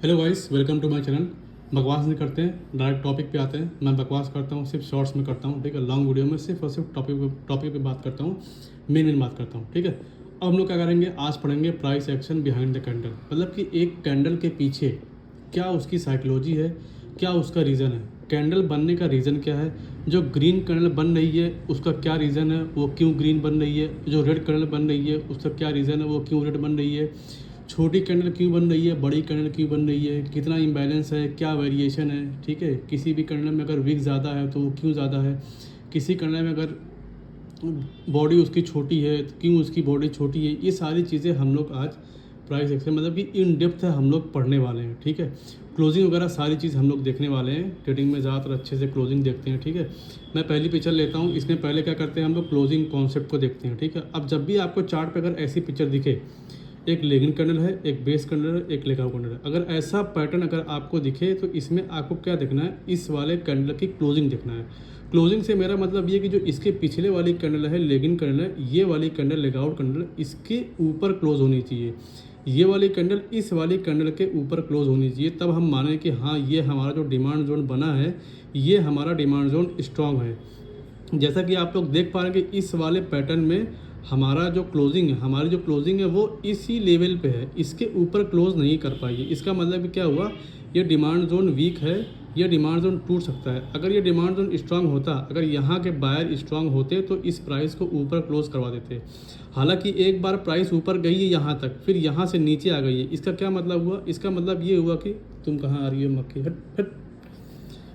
Hello guys, welcome to my channel. बकवास नहीं करते हैं, डायरेक्ट टॉपिक पे आते हैं। मैं बकवास करता हूँ सिर्फ शॉर्ट्स में करता हूँ, ठीक है। लॉन्ग वीडियो में सिर्फ और सिर्फ टॉपिक पे बात करता हूँ, मेन बात करता हूँ, ठीक है। अब हम लोग क्या करेंगे, आज पढ़ेंगे price action behind the candle. मतलब कि एक कैंडल के पीछे क्या उसकी साइकोलॉजी है, क्या उसका रीज़न है, कैंडल बनने का रीज़न क्या है, जो ग्रीन कैंडल बन रही है उसका क्या रीज़न है, वो क्यों ग्रीन बन रही है, जो रेड कैंडल बन रही है उसका क्या रीज़न है, वो क्यों रेड बन रही है, छोटी कैंडल क्यों बन रही है, बड़ी कैंडल क्यों बन रही है, कितना इम्बैलेंस है, क्या वेरिएशन है, ठीक है। किसी भी कैंडल में अगर विक ज़्यादा है तो वो क्यों ज़्यादा है, किसी कैंडल में अगर बॉडी उसकी छोटी है तो क्यों उसकी बॉडी छोटी है। ये सारी चीज़ें हम लोग आज प्राइस एक्शन मतलब कि इन डेप्थ है हम लोग पढ़ने वाले हैं, ठीक है। क्लोजिंग वगैरह सारी चीज़ हम लोग देखने वाले हैं। ट्रेडिंग में ज़्यादातर अच्छे से क्लोजिंग देखते हैं, ठीक है। मैं पहली पिक्चर लेता हूँ, इसमें पहले क्या करते हैं हम लोग क्लोजिंग कॉन्सेप्ट को देखते हैं, ठीक है। अब जब भी आपको चार्ट पे अगर ऐसी पिक्चर दिखे, एक लेगिंग कैंडल है, एक बेस कैंडल है, एक लेगआउट कैंडल है, अगर ऐसा पैटर्न अगर आपको दिखे तो इसमें आपको क्या देखना है, इस वाले कैंडल की क्लोजिंग देखना है। क्लोजिंग से मेरा मतलब ये कि जो इसके पिछले वाली कैंडल है, लेगिंग कैंडल है, ये वाली कैंडल लेगआउट कैंडल इसके ऊपर क्लोज होनी चाहिए। ये वाली कैंडल इस वाली कैंडल के ऊपर क्लोज होनी चाहिए, तब हम माने कि हाँ ये हमारा जो डिमांड जोन बना है, ये हमारा डिमांड जोन स्ट्रांग है। जैसा कि आप लोग देख पा रहे हैं कि इस वाले पैटर्न में हमारा जो क्लोजिंग है, हमारी जो क्लोजिंग है वो इसी लेवल पे है, इसके ऊपर क्लोज नहीं कर पाई है। इसका मतलब क्या हुआ, ये डिमांड जोन वीक है, ये डिमांड जोन टूट सकता है। अगर ये डिमांड जोन स्ट्रांग होता, अगर यहाँ के बायर स्ट्रांग होते तो इस प्राइस को ऊपर क्लोज करवा देते। हालांकि एक बार प्राइस ऊपर गई है यहाँ तक, फिर यहाँ से नीचे आ गई है। इसका क्या मतलब हुआ, इसका मतलब ये हुआ कि तुम कहाँ आ रही हो मक्खी, हट हट।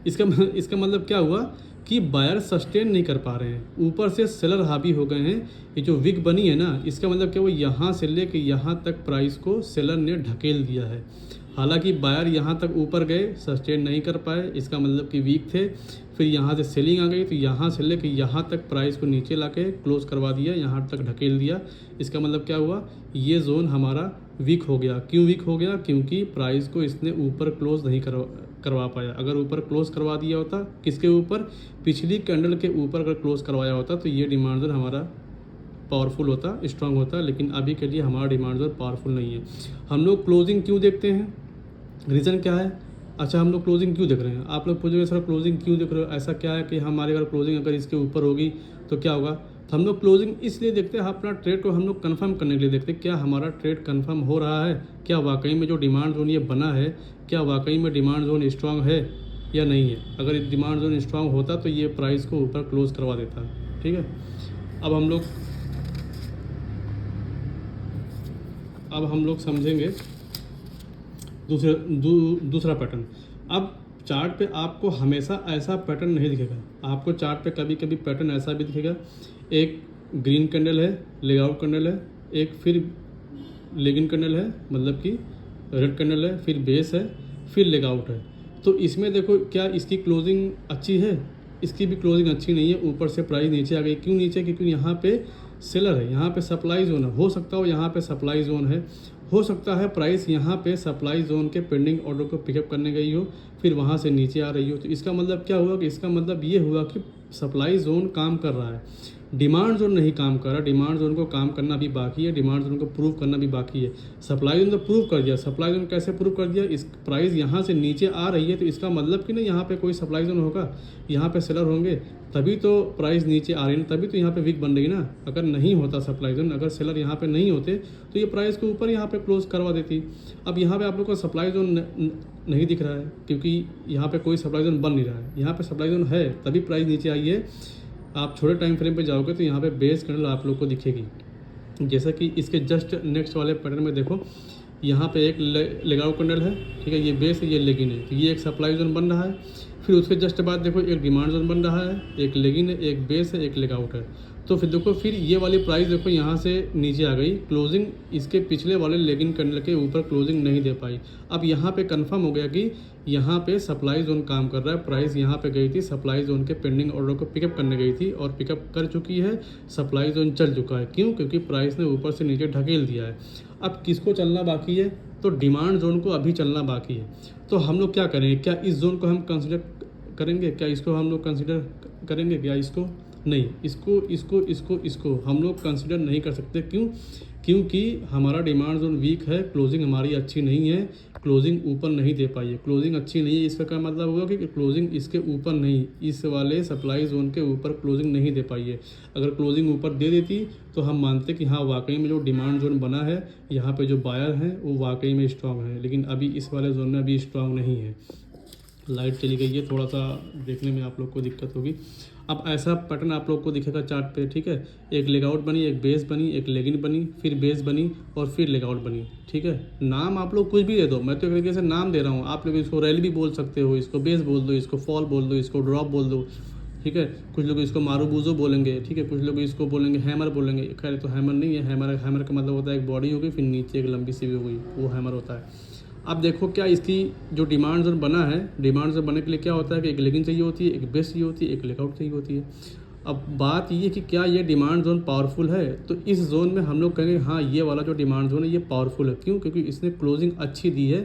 इसका मतलब क्या हुआ कि बायर सस्टेन नहीं कर पा रहे हैं, ऊपर से सेलर हावी हो गए हैं। ये जो विग बनी है ना, इसका मतलब क्या, वो यहाँ से लेके यहाँ तक प्राइस को सेलर ने ढकेल दिया है। हालांकि बायर यहाँ तक ऊपर गए, सस्टेन नहीं कर पाए, इसका मतलब कि वीक थे। फिर यहाँ से सेलिंग आ गई, तो यहाँ से लेके यहाँ तक प्राइस को नीचे लाके क्लोज करवा दिया, यहाँ तक ढकेल दिया। इसका मतलब क्या हुआ, ये जोन हमारा वीक हो गया। क्यों वीक हो गया, क्योंकि प्राइस को इसने ऊपर क्लोज नहीं करवा पाया। अगर ऊपर क्लोज करवा दिया होता, किसके ऊपर, पिछली कैंडल के ऊपर अगर क्लोज करवाया होता तो ये डिमांड जोन हमारा पावरफुल होता, स्ट्रांग होता। लेकिन अभी के लिए हमारा डिमांड जोन पावरफुल नहीं है। हम लोग क्लोजिंग क्यों देखते हैं, रीज़न क्या है। अच्छा, हम लोग क्लोजिंग क्यों देख रहे हैं, आप लोग पूछोगे सर क्लोजिंग क्यों देख रहे हो, ऐसा क्या है कि हमारी अगर क्लोजिंग अगर इसके ऊपर होगी तो क्या होगा। तो हम लोग क्लोजिंग इसलिए देखते हैं, अपना ट्रेड को हम लोग कंफर्म करने के लिए देखते हैं, क्या हमारा ट्रेड कंफर्म हो रहा है, क्या वाकई में जो डिमांड जोन ये बना है, क्या वाकई में डिमांड जोन स्ट्रांग है या नहीं है। अगर डिमांड जोन स्ट्रांग होता तो ये प्राइस को ऊपर क्लोज करवा देता, ठीक है। अब हम लोग समझेंगे दूसरा पैटर्न। अब चार्ट पे आपको हमेशा ऐसा पैटर्न नहीं दिखेगा, आपको चार्ट पे कभी कभी पैटर्न ऐसा भी दिखेगा, एक ग्रीन कैंडल है, लेगआउट कैंडल है, एक फिर लेगिंग कैंडल है, मतलब कि रेड कैंडल है, फिर बेस है, फिर लेगआउट है। तो इसमें देखो क्या इसकी क्लोजिंग अच्छी है, इसकी भी क्लोजिंग अच्छी नहीं है। ऊपर से प्राइस नीचे आ गई, क्यों नीचे, क्योंकि यहाँ पे सेलर है, यहाँ पे सप्लाई जोन है। हो सकता हो यहाँ पे सप्लाई जोन है, हो सकता है प्राइस यहाँ पे सप्लाई जोन के पेंडिंग ऑर्डर को पिकअप करने गई हो, फिर वहाँ से नीचे आ रही हो। तो इसका मतलब क्या हुआ कि इसका मतलब ये हुआ कि सप्लाई जोन काम कर रहा है, डिमांड जोन नहीं काम कर रहा। डिमांड जोन को काम करना भी बाकी है, डिमांड जोन को प्रूव करना भी बाकी है। सप्लाई जोन तो प्रूव कर दिया, सप्लाई जोन कैसे प्रूव कर दिया, इस प्राइस यहाँ से नीचे आ रही है तो इसका मतलब कि नहीं यहाँ पे कोई सप्लाई जोन होगा, यहाँ पे सेलर होंगे, तभी तो प्राइस नीचे आ रही है, तभी तो यहाँ पे वीक बन रही है ना। अगर नहीं होता सप्लाई जोन, अगर सेलर यहाँ पे नहीं होते तो ये प्राइस को ऊपर यहाँ पे क्लोज करवा देती। अब यहाँ पे आप लोग को सप्लाई जोन नहीं दिख रहा है, क्योंकि यहाँ पे कोई सप्लाई जोन बन नहीं रहा है। यहाँ पे सप्लाई जोन है तभी प्राइस नीचे आई है। आप छोटे टाइम फ्रेम पे जाओगे तो यहाँ पे बेस कैंडल आप लोग को दिखेगी। जैसा कि इसके जस्ट नेक्स्ट वाले पैटर्न में देखो, यहाँ पे एक लेगआउट कैंडल है, ठीक है, ये बेस है, ये लेगिन है, तो ये एक सप्लाई जोन बन रहा है। फिर उसके जस्ट बाद देखो एक डिमांड जोन बन रहा है, एक लेगिन है, एक बेस है, एक लेगआउट है। तो फिर देखो, फिर ये वाली प्राइस देखो यहाँ से नीचे आ गई, क्लोजिंग इसके पिछले वाले लेगिन कैंडल के ऊपर क्लोजिंग नहीं दे पाई। अब यहाँ पे कंफर्म हो गया कि यहाँ पे सप्लाई जोन काम कर रहा है। प्राइस यहाँ पे गई थी, सप्लाई जोन के पेंडिंग ऑर्डर को पिकअप करने गई थी और पिकअप कर चुकी है, सप्लाई जोन चल चुका है। क्यों, क्योंकि प्राइस ने ऊपर से नीचे ढकेल दिया है। अब किसको चलना बाकी है, तो डिमांड जोन को अभी चलना बाकी है। तो हम लोग क्या करेंगे, क्या इस जोन को हम कंसिडर करेंगे, क्या इसको हम लोग कंसिडर करेंगे, क्या इसको नहीं, इसको हम लोग कंसिडर नहीं कर सकते। क्यों? क्योंकि हमारा डिमांड जोन वीक है, क्लोजिंग हमारी अच्छी नहीं है, क्लोजिंग ऊपर नहीं दे पाई है। क्लोजिंग अच्छी नहीं है, इसका क्या मतलब होगा कि क्लोजिंग इसके ऊपर नहीं, इस वाले सप्लाई जोन के ऊपर क्लोजिंग नहीं दे पाई है। अगर क्लोजिंग ऊपर दे देती तो हम मानते कि हाँ वाकई में जो डिमांड जोन बना है, यहाँ पे जो बायर हैं वो वाकई में स्ट्रांग है, लेकिन अभी इस वाले जोन में अभी स्ट्रांग नहीं है। लाइट चली गई है, थोड़ा सा देखने में आप लोग को दिक्कत होगी। अब ऐसा पैटर्न आप लोग को दिखेगा चार्ट पे, ठीक है। एक लेगआउट बनी, एक बेस बनी, एक लेगिन बनी, फिर बेस बनी और फिर लेगआउट बनी, ठीक है। नाम आप लोग कुछ भी दे दो, मैं तो एक तरीके से नाम दे रहा हूँ। आप लोग इसको रैली भी बोल सकते हो, इसको बेस बोल दो, इसको फॉल बोल दो, इसको ड्रॉप बोल दो, ठीक है। कुछ लोग इसको मारूबूजो बोलेंगे, ठीक है, कुछ लोग इसको बोलेंगे हैमर बोलेंगे। खैर तो हैमर नहीं है, हैमर का मतलब होता है एक बॉडी होगी फिर नीचे एक लंबी सी भी हो गई, वो हैमर होता है। अब देखो क्या इसकी जो डिमांड जोन बना है, डिमांड जोन बनने के लिए क्या होता है कि एक लेगिंग चाहिए होती है, एक बेस चाहिए होती है, एक लेगआउट चाहिए होती है। अब बात ये कि क्या ये डिमांड जोन पावरफुल है, तो इस जोन में हम लोग कहेंगे हाँ ये वाला जो डिमांड जोन है ये पावरफुल है। क्यों? क्योंकि इसने क्लोजिंग अच्छी दी है,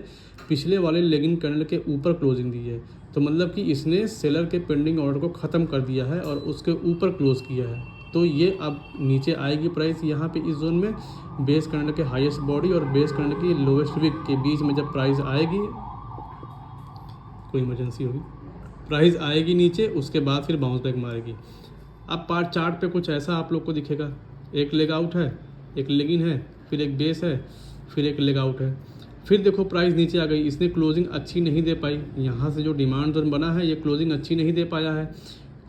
पिछले वाले लेगिंग कैंडल के ऊपर क्लोजिंग दी है, तो मतलब कि इसने सेलर के पेंडिंग ऑर्डर को ख़त्म कर दिया है और उसके ऊपर क्लोज किया है। तो ये अब नीचे आएगी प्राइस यहाँ पे इस जोन में, बेस कैंडल के हाईएस्ट बॉडी और बेस कैंडल की लोवेस्ट विक के बीच में जब प्राइस आएगी, कोई इमरजेंसी होगी, प्राइस आएगी नीचे, उसके बाद फिर बाउंस बैक मारेगी। अब पार्ट चार्ट पे कुछ ऐसा आप लोग को दिखेगा, एक लेग आउट है, एक लेग इन है, फिर एक बेस है, फिर एक लेग आउट है। फिर देखो प्राइस नीचे आ गई, इसने क्लोजिंग अच्छी नहीं दे पाई। यहाँ से जो डिमांड जोन बना है ये क्लोजिंग अच्छी नहीं दे पाया है।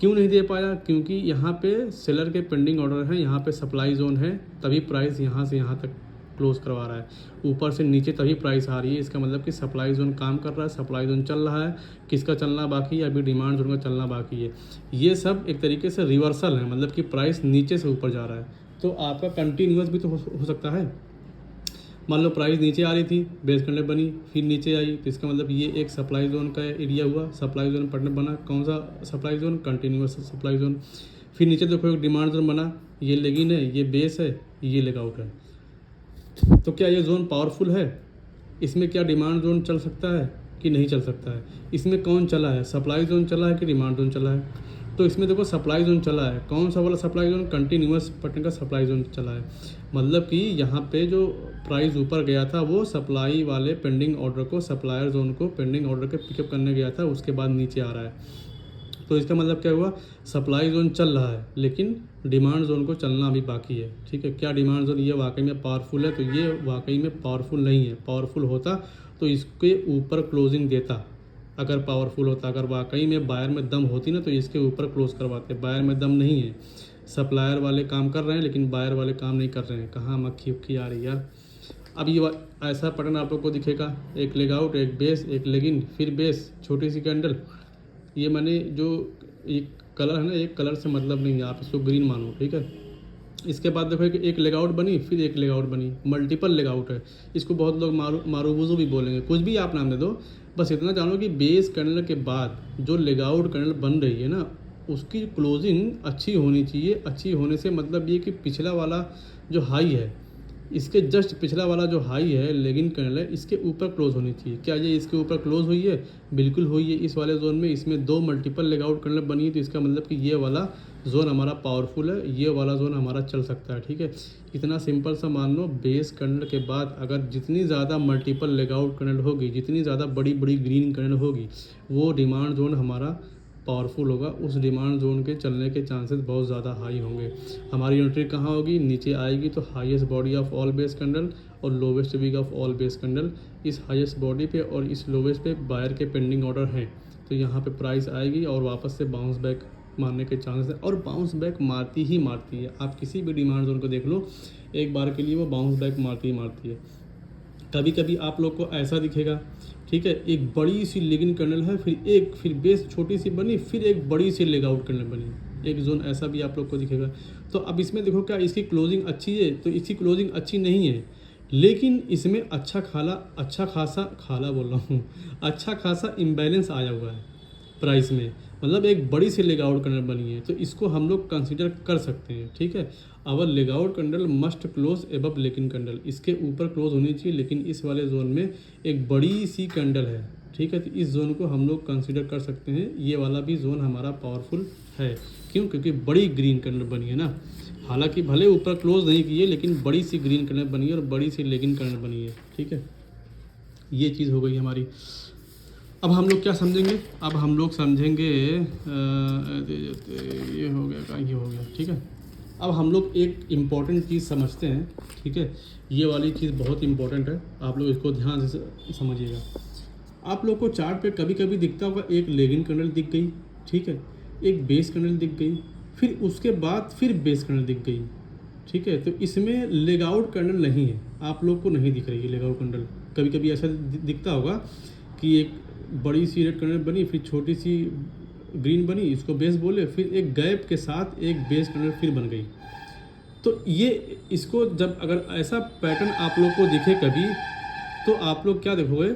क्यों नहीं दे पाया? क्योंकि यहाँ पे सेलर के पेंडिंग ऑर्डर हैं, यहाँ पे सप्लाई जोन है, तभी प्राइस यहाँ से यहाँ तक क्लोज करवा रहा है। ऊपर से नीचे तभी प्राइस आ रही है, इसका मतलब कि सप्लाई जोन काम कर रहा है, सप्लाई जोन चल रहा है। किसका चलना बाकी है? अभी डिमांड जोन का चलना बाकी है। ये सब एक तरीके से रिवर्सल है, मतलब कि प्राइस नीचे से ऊपर जा रहा है। तो आपका कंटिन्यूस भी तो हो सकता है। मान लो प्राइस नीचे आ रही थी, बेस कैंडल बनी, फिर नीचे आई, तो इसका मतलब ये एक सप्लाई जोन का एरिया हुआ, सप्लाई जोन पैटर्न बना। कौन सा supply zone? Continuous supply zone. फिर नीचे देखो एक डिमांड जोन बना, ये लेगिन है, ये बेस है, ये लेग आउट है। तो क्या ये जोन पावरफुल है? इसमें क्या डिमांड जोन चल सकता है कि नहीं चल सकता है? इसमें कौन चला है, सप्लाई जोन चला है कि डिमांड जोन चला है? तो इसमें देखो सप्लाई जोन चला है। कौन सा वाला सप्लाई जोन? कंटिन्यूस पैटर्न का सप्लाई जोन चला है। मतलब कि यहाँ पे जो प्राइस ऊपर गया था वो सप्लाई वाले पेंडिंग ऑर्डर को, सप्लायर जोन को पेंडिंग ऑर्डर के पिकअप करने गया था, उसके बाद नीचे आ रहा है। तो इसका मतलब क्या हुआ? सप्लाई जोन चल रहा है लेकिन डिमांड जोन को चलना अभी बाकी है, ठीक है। क्या डिमांड जोन ये वाकई में पावरफुल है? तो ये वाकई में पावरफुल नहीं है। पावरफुल होता तो इसके ऊपर क्लोजिंग देता। अगर पावरफुल होता, अगर वाकई में बायर में दम होती ना तो इसके ऊपर क्लोज करवाते। बायर में दम नहीं है, सप्लायर वाले काम कर रहे हैं लेकिन बायर वाले काम नहीं कर रहे हैं। कहाँ मक्खी उक्खी आ रही यार। अब ये ऐसा पैटर्न आप लोग को दिखेगा, एक लेग आउट, एक बेस, एक लेग इन, फिर बेस, छोटी सी कैंडल। ये मैंने जो एक कलर है ना, एक कलर से मतलब नहीं है, आप इसको ग्रीन मानो, ठीक है। इसके बाद देखो एक लेग आउट बनी, फिर एक लेग आउट बनी, मल्टीपल लेग आउट है। इसको बहुत लोग मारूबुजो भी बोलेंगे, कुछ भी आप नाम दे दो, बस इतना जानो कि बेस कैंडल के बाद जो लेग आउट कैंडल बन रही है ना, उसकी क्लोजिंग अच्छी होनी चाहिए। अच्छी होने से मतलब ये कि पिछला वाला जो हाई है, इसके जस्ट पिछला वाला जो हाई है लेगिन कैंडल है, इसके ऊपर क्लोज होनी चाहिए। क्या ये इसके ऊपर क्लोज हुई है? बिल्कुल हुई है। इस वाले जोन में इसमें दो मल्टीपल लेग आउट कैंडल बनी है, तो इसका मतलब कि ये वाला जोन हमारा पावरफुल है, ये वाला जोन हमारा चल सकता है, ठीक है। इतना सिंपल सा मान लो, बेस कैंडल के बाद अगर जितनी ज़्यादा मल्टीपल लेग आउट कैंडल होगी, जितनी ज़्यादा बड़ी बड़ी ग्रीन कैंडल होगी, वो डिमांड जोन हमारा पावरफुल होगा। उस डिमांड जोन के चलने के चांसेस बहुत ज़्यादा हाई होंगे। हमारी एंट्री कहाँ होगी? नीचे आएगी तो highest body of all base candle और lowest wick of all base candle. इस हाईएस्ट बॉडी पे और इस लोवेस्ट पे बायर के पेंडिंग ऑर्डर हैं, तो यहाँ पे प्राइस आएगी और वापस से बाउंस बैक मारने के चांसेस है। और बाउंस बैक मारती ही मारती है। आप किसी भी डिमांड जोन को देख लो, एक बार के लिए वो बाउंस बैक मारती ही मारती है। कभी कभी आप लोग को ऐसा दिखेगा, ठीक है, एक बड़ी सी लेगिन कैंडल है, फिर बेस छोटी सी बनी, फिर एक बड़ी सी लेग आउट कैंडल बनी, एक जोन ऐसा भी आप लोग को दिखेगा। तो अब इसमें देखो क्या इसकी क्लोजिंग अच्छी है? तो इसकी क्लोजिंग अच्छी नहीं है, लेकिन इसमें अच्छा खासा इम्बैलेंस आया हुआ है प्राइस में। मतलब एक बड़ी सी लेग आउट कैंडल बनी है, तो इसको हम लोग कंसीडर कर सकते हैं, ठीक है। Our leg out candle must close above leg in candle, इसके ऊपर क्लोज होनी चाहिए। लेकिन इस वाले जोन में एक बड़ी सी कैंडल है, ठीक है। तो इस जोन को हम लोग कंसिडर कर सकते हैं, ये वाला भी जोन हमारा पावरफुल है। क्यों? क्योंकि बड़ी ग्रीन कैंडल बनी है ना, हालांकि भले ऊपर क्लोज नहीं की है लेकिन बड़ी सी ग्रीन कैंडल बनी है और बड़ी सी लेगिंग कैंडल बनी है, ठीक है। ये चीज़ हो गई हमारी। अब हम लोग क्या समझेंगे? अब हम लोग समझेंगे ये हो गया का, ये हो गया, ठीक है। अब हम लोग एक इम्पॉर्टेंट चीज़ समझते हैं, ठीक है। ये वाली चीज़ बहुत इम्पॉर्टेंट है, आप लोग इसको ध्यान से समझिएगा। आप लोग को चार्ट पे कभी कभी दिखता होगा एक लेगिंग कैंडल दिख गई, ठीक है, एक बेस कैंडल दिख गई, फिर उसके बाद फिर बेस कैंडल दिख गई, ठीक है। तो इसमें लेग आउट कैंडल नहीं है, आप लोग को नहीं दिख रही है लेग आउट कैंडल। कभी कभी ऐसा दिखता होगा कि एक बड़ी सी रेड कैंडल बनी, फिर छोटी सी ग्रीन बनी, इसको बेस बोले, फिर एक गैप के साथ एक बेस कैंडल फिर बन गई। तो ये इसको जब अगर ऐसा पैटर्न आप लोग को दिखे कभी, तो आप लोग क्या देखोगे?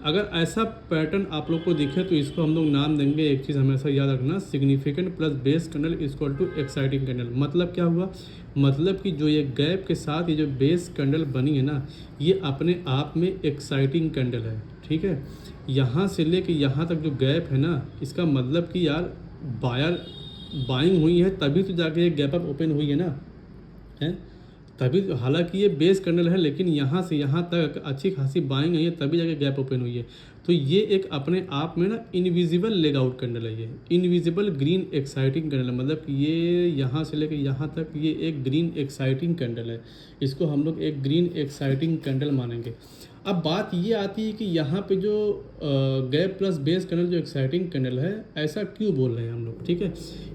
अगर ऐसा पैटर्न आप लोग को दिखे तो इसको हम लोग नाम देंगे, एक चीज़ हमेशा याद रखना, significant plus base candle equal to exciting candle. मतलब क्या हुआ? मतलब कि जो ये गैप के साथ ये जो बेस कैंडल बनी है ना, ये अपने आप में एक्साइटिंग कैंडल है, ठीक है। यहाँ से लेके यहाँ तक जो गैप है ना, इसका मतलब कि यार बायर बाइंग हुई है तभी तो जाके ये गैप अप ओपन हुई है ना, है तभी। हालांकि ये बेस कैंडल है लेकिन यहाँ से यहाँ तक अच्छी खासी बाइंग है तभी जाके गैप ओपन हुई है। तो ये एक अपने आप में ना इनविजिबल लेग आउट कैंडल है, ये इनविजिबल ग्रीन एक्साइटिंग कैंडल है। मतलब कि ये यहाँ से लेकर यहाँ तक ये एक ग्रीन एक्साइटिंग कैंडल है, इसको हम लोग एक ग्रीन एक्साइटिंग कैंडल मानेंगे। अब बात ये आती है कि यहाँ पे जो गैप प्लस बेस कैंडल जो एक्साइटिंग कैंडल है, ऐसा क्यों बोल रहे हैं हम लोग, ठीक है।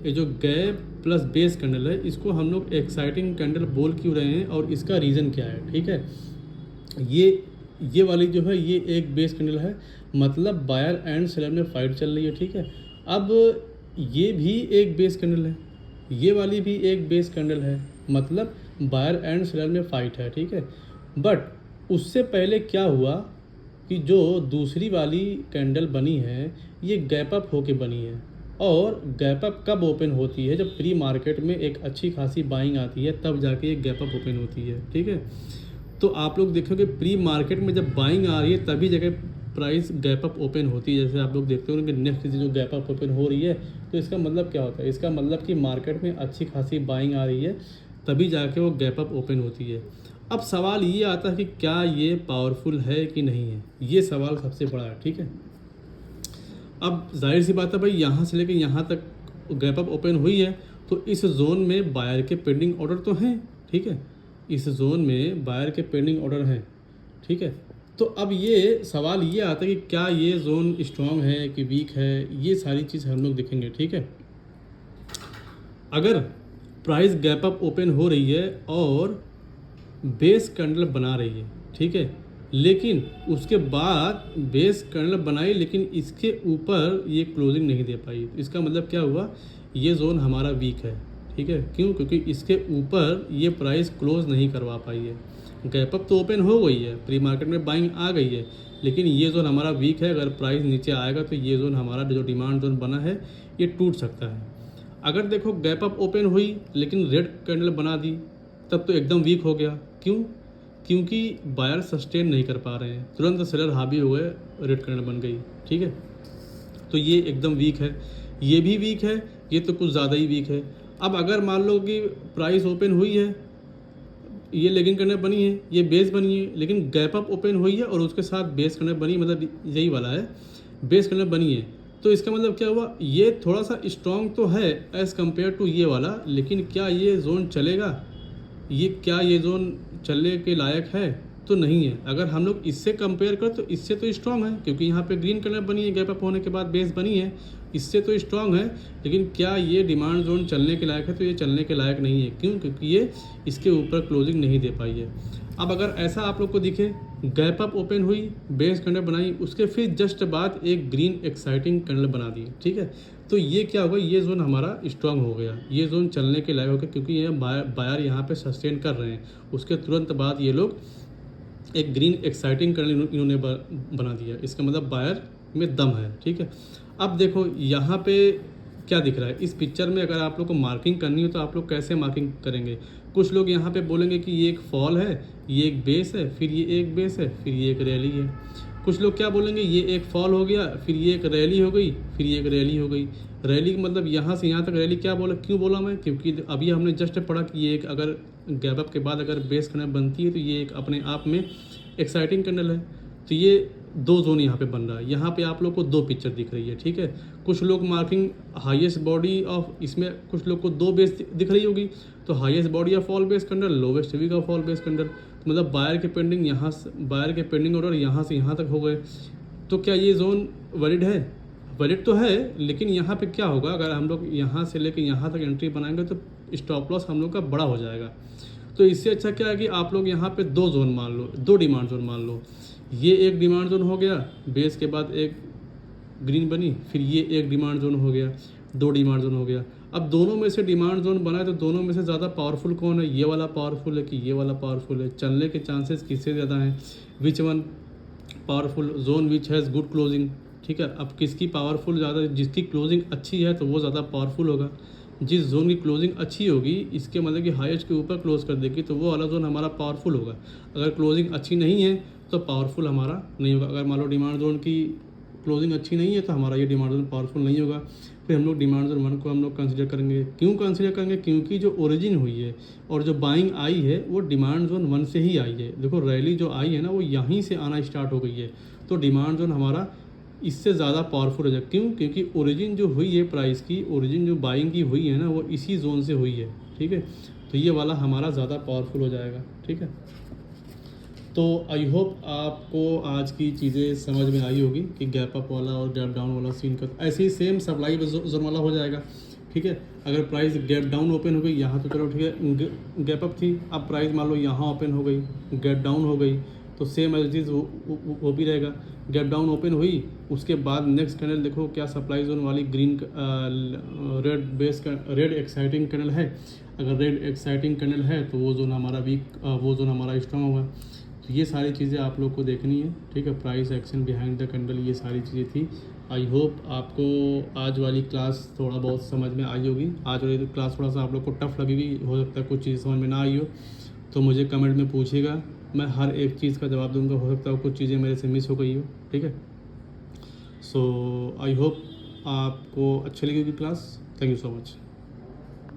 ये जो गैप प्लस बेस कैंडल है इसको हम लोग एक्साइटिंग कैंडल बोल क्यों रहे हैं और इसका रीज़न क्या है, ठीक है। ये वाली जो है ये एक बेस कैंडल है, मतलब बायर एंड सेलर में फाइट चल रही है, ठीक है। अब ये भी एक बेस कैंडल है, ये वाली भी एक बेस कैंडल है, मतलब बायर एंड सेलर में फाइट है, ठीक है। बट उससे पहले क्या हुआ कि जो दूसरी वाली कैंडल बनी है ये गैप अप होके बनी है, और गैप अप कब ओपन होती है? जब प्री मार्केट में एक अच्छी खासी बाइंग आती है तब जाके ये गैप अप ओपन होती है, ठीक है। तो आप लोग देखोगे प्री मार्केट में जब बाइंग आ रही है तभी जगह प्राइस गैप अप ओपन होती है। जैसे आप लोग देखते हो कि नेक्स्ट जो गैप अप ओपन हो रही है, तो इसका मतलब क्या होता है? इसका मतलब कि मार्केट में अच्छी खासी बाइंग आ रही है तभी जाके वो गैप अप ओपन होती है। अब सवाल ये आता है कि क्या ये पावरफुल है कि नहीं है, ये सवाल सबसे बड़ा है, ठीक है। अब जाहिर सी बात है भाई, यहाँ से लेकर यहाँ तक गैप अप ओपन हुई है तो इस जोन में बायर के पेंडिंग ऑर्डर तो हैं, ठीक है। इस जोन में बायर के पेंडिंग ऑर्डर हैं, ठीक है। तो अब ये सवाल ये आता है कि क्या ये जोन स्ट्रॉन्ग है कि वीक है, ये सारी चीज़ हम लोग देखेंगे, ठीक है। अगर प्राइस गैप अप ओपन हो रही है और बेस कैंडल बना रही है, ठीक है, लेकिन उसके बाद बेस कैंडल बनाई लेकिन इसके ऊपर ये क्लोजिंग नहीं दे पाई, तो इसका मतलब क्या हुआ? ये जोन हमारा वीक है, ठीक है। क्यों? क्योंकि इसके ऊपर ये प्राइस क्लोज नहीं करवा पाई है। गैप अप तो ओपन हो गई है, प्री मार्केट में बाइंग आ गई है, लेकिन ये जोन हमारा वीक है। अगर प्राइस नीचे आएगा तो ये जोन हमारा जो डिमांड जोन बना है ये टूट सकता है। अगर देखो गैप अप ओपन हुई लेकिन रेड कैंडल बना दी तब तो एकदम वीक हो गया। क्यों? क्योंकि बायर सस्टेन नहीं कर पा रहे हैं, तुरंत सेलर हावी हो गए, रेड कैंडल बन गई, ठीक है। तो ये एकदम वीक है, ये भी वीक है, ये तो कुछ ज़्यादा ही वीक है। अब अगर मान लो कि प्राइस ओपन हुई है, ये लेगिंग कैंडल बनी है, ये बेस बनी है, लेकिन गैप अप ओपन हुई है और उसके साथ बेस कैंडल बनी, मतलब यही वाला है, बेस कैंडल बनी है। तो इसका मतलब क्या हुआ? ये थोड़ा सा स्ट्रॉन्ग तो है एज़ कम्पेयर टू ये वाला, लेकिन क्या ये जोन चलेगा? क्या ये जोन चलने के लायक है? तो नहीं है। अगर हम लोग इससे कंपेयर करें तो इससे तो स्ट्रॉन्ग है, क्योंकि यहाँ पे ग्रीन कलर बनी है, गैप अप होने के बाद बेस बनी है, इससे तो स्ट्रॉन्ग है। लेकिन क्या ये डिमांड जोन चलने के लायक है? तो ये चलने के लायक नहीं है। क्यों? क्योंकि ये इसके ऊपर क्लोजिंग नहीं दे पाई है। अब अगर ऐसा आप लोग को दिखे, गैप अप ओपन हुई, बेस कैंडल बनाई, उसके फिर जस्ट बाद एक ग्रीन एक्साइटिंग कैंडल बना दी, ठीक है, तो ये क्या होगा? ये जोन हमारा स्ट्रांग हो गया, ये जोन चलने के लायक हो गया, क्योंकि ये बायर यहाँ पे सस्टेन कर रहे हैं। उसके तुरंत बाद ये लोग एक ग्रीन एक्साइटिंग कैंडल इन्होंने बना दिया, इसका मतलब बायर में दम है, ठीक है। अब देखो यहाँ पे क्या दिख रहा है इस पिक्चर में। अगर आप लोग को मार्किंग करनी हो तो आप लोग कैसे मार्किंग करेंगे? कुछ लोग यहाँ पे बोलेंगे कि ये एक फॉल है, ये एक बेस है, फिर ये एक बेस है, फिर ये एक रैली है। कुछ लोग क्या बोलेंगे, ये एक फॉल हो गया, फिर ये एक रैली हो गई, फिर ये एक रैली हो गई। रैली का मतलब यहाँ से यहाँ तक रैली क्या बोला, क्यों बोला मैं, क्योंकि अभी हमने जस्ट पढ़ा कि ये एक अगर गैप अप के बाद अगर बेस कैंडल बनती है तो ये एक अपने आप में एक्साइटिंग कैंडल है। तो ये दो जोन यहाँ पे बन रहा है। यहाँ पे आप लोग को दो पिक्चर दिख रही है, ठीक है। कुछ लोग मार्किंग हाईएस्ट बॉडी ऑफ, इसमें कुछ लोग को दो बेस दिख रही होगी, तो highest body of fall base candle, lowest wick of fall base candle. मतलब बायर के पेंडिंग यहाँ से, बायर के पेंडिंग ऑर्डर यहाँ से यहाँ तक हो गए। तो क्या ये जोन वैलिड है? वैलिड तो है, लेकिन यहाँ पे क्या होगा, अगर हम लोग यहाँ से लेकर यहाँ तक एंट्री बनाएंगे तो स्टॉप लॉस हम लोग का बड़ा हो जाएगा। तो इससे अच्छा क्या है कि आप लोग यहाँ पे दो जोन मान लो, दो डिमांड जोन मान लो। ये एक डिमांड जोन हो गया, बेस के बाद एक ग्रीन बनी, फिर ये एक डिमांड जोन हो गया, दो डिमांड जोन हो गया। अब दोनों में से डिमांड जोन बना है तो दोनों में से ज़्यादा पावरफुल कौन है, ये वाला पावरफुल है कि ये वाला पावरफुल है? चलने के चांसेस किससे ज़्यादा हैं? Which one powerful zone which has good closing, ठीक है। अब किसकी पावरफुल ज़्यादा, जिसकी क्लोजिंग अच्छी है तो वो ज़्यादा पावरफुल होगा। जिस जोन की क्लोजिंग अच्छी होगी, इसके मतलब कि हाईएस्ट के ऊपर क्लोज कर देगी, तो वो वाला जोन हमारा पावरफुल होगा। अगर क्लोजिंग अच्छी नहीं है तो पावरफुल हमारा नहीं होगा। अगर मान लो डिमांड जोन की क्लोजिंग अच्छी नहीं है तो हमारा ये डिमांड जोन पावरफुल नहीं होगा। फिर हम लोग डिमांड जोन 1 को हम लोग कंसीडर करेंगे। क्यों कंसीडर करेंगे? क्योंकि जो ओरिजिन हुई है और जो बाइंग आई है वो डिमांड जोन 1 से ही आई है। देखो रैली जो आई है ना वो यहीं से आना स्टार्ट हो गई है, तो डिमांड जोन हमारा इससे ज़्यादा पावरफुल हो जाए। क्यों? क्योंकि ओरिजिन जो हुई है प्राइस की, ओरिजिन जो बाइंग की हुई है ना वो इसी जोन से हुई है, ठीक है। तो ये वाला हमारा ज़्यादा पावरफुल हो जाएगा, ठीक है। तो आई होप आपको आज की चीज़ें समझ में आई होगी कि गैप अप वाला और गैप डाउन वाला सीन का ऐसे ही सेम सप्लाई जोन वाला हो जाएगा, ठीक है। अगर प्राइस गैप डाउन ओपन हो गई यहाँ तो चलो ठीक है, गैप अप थी, अब प्राइस मान लो यहाँ ओपन हो गई, गैप डाउन हो गई, तो सेम एज चीज़ वो भी रहेगा। गैप डाउन ओपन हुई, उसके बाद नेक्स्ट कैंडल देखो क्या सप्लाई जोन वाली ग्रीन रेड बेस का रेड एक्साइटिंग कैंडल है। अगर रेड एक्साइटिंग कैंडल है तो वो जोन हमारा वीक, वो जोन हमारा स्ट्रॉन्ग होगा। तो ये सारी चीज़ें आप लोग को देखनी है, ठीक है। Price action behind the candle, ये सारी चीज़ें थी। आई होप आपको आज वाली क्लास थोड़ा बहुत समझ में आई होगी। आज वाली क्लास थोड़ा सा आप लोग को टफ लगेगी, हो सकता है कुछ चीज़ समझ में ना आई हो, तो मुझे कमेंट में पूछिएगा, मैं हर एक चीज़ का जवाब दूंगा। हो सकता है कुछ चीज़ें मेरे से मिस हो गई हो, ठीक है। सो आई होप आपको अच्छी लगेगी class. Thank you so much.